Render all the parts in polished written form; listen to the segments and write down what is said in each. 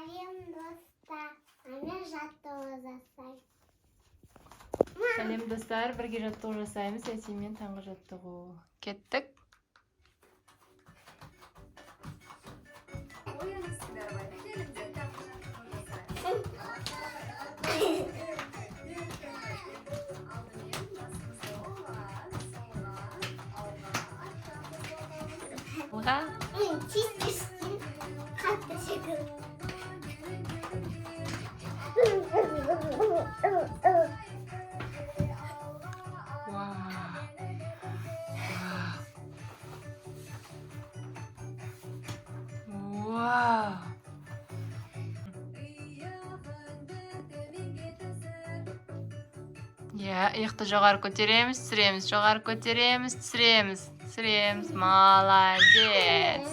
Сәлем достар. Ана жаттығу жасаймын. Сәлем достар, бірге жаттығу жасаймыз. Әсеммен таңғы жаттығу. Кеттік. Oyuncular var. Gelin de tangı Олға. Чистишкин қатты шекіл. Вау. Иықты жоғары көтереміз, түсіреміз, жоғары көтереміз, түсіреміз, түсіреміз. Молодец.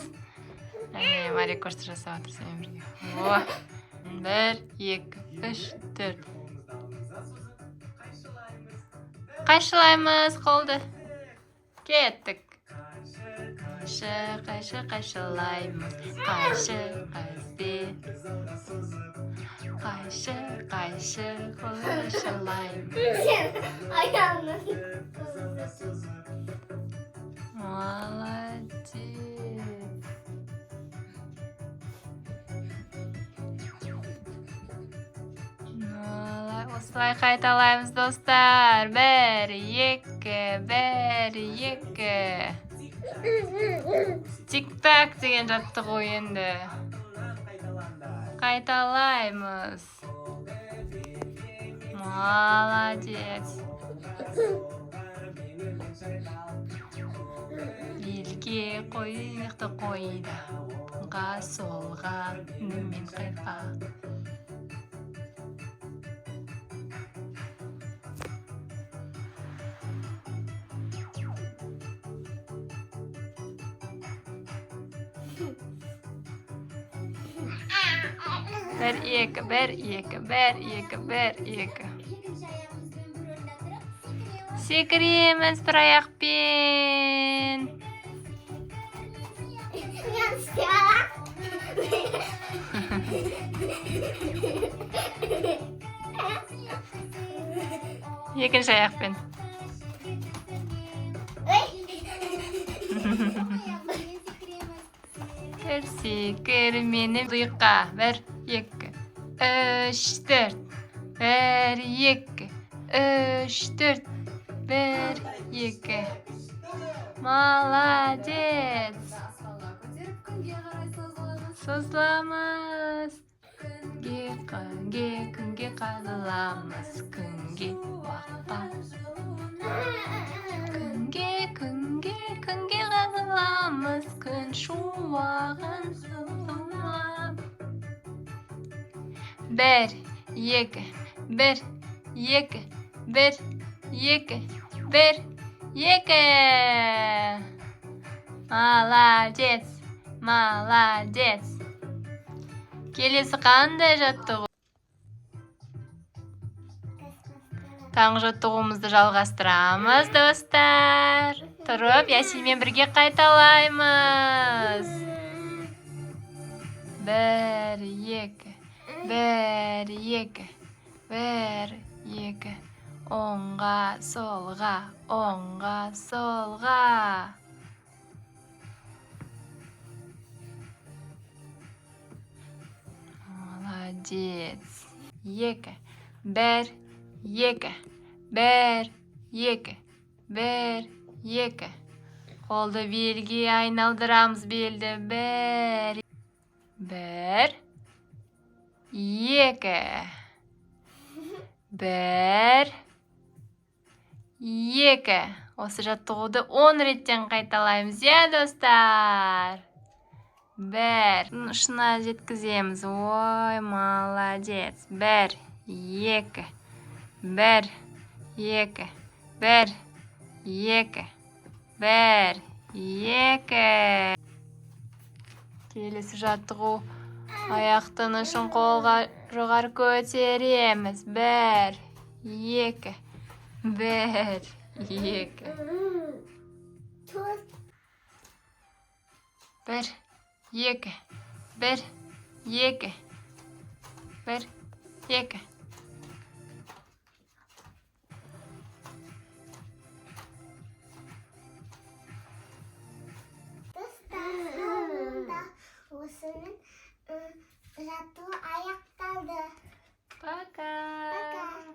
Мария көрсі жасап отырса мен бірге. 1, 2, 3, 4. Қайшылаймыз, қолды. Кеттік. Қайшылаймыз. Қайшылаймыз. Ayağını. Молодец. Осылай қайталаймыз достар. 1, 2, 1, 2. Тик-так деген жаттығу енді. Қайталаймыз. Молодец. Белге қойықты қойды. Оңға солға үнімен қайқа. Bir, iki. Секіреміз бір аяқпен. Екінші аяқпен. Бір секірменің тұйыққа. 1, 2, 3, 4. 1, 2, 3, 4. 1, 2. Молодец. Созыламыз. Күнге қазыламыз. Күнге уаққа. Күнге қазыламыз. Күн шуағын созылам. 1, 2. 1, 2. 1, 2. 1, 2. Молодец. Молодец. Келесі қандай жаттығу? Таңғы жаттығуымызды жалғастырамыз, достар. Тұрып, Ясинмен бірге қайталаймыз. 1, 2. 1, 2. 1, 2. Оңға, солға, оңға, солға. Молодец. 2. 1, 2. 1, 2. 1, 2. Қолды белге айналдырамыз белді. 1, 1, 2. 1, 2. Осы жаттығуды 10 реттен қайталаймыз, достар. 1. Ұшына жеткіземіз. Ой, молодец. 1, 2. 1, 2. 1, 2. 1, 2. Келесі жаттығу. Аяқтың ұшын қолға жоғары көтереміз. 1, 2. 1, 2. 1, 2. 1, 2. Bir, iki. Dostlar sonunda Oğuzhan'ın jattığı ayak kaldı. Пока. Пока.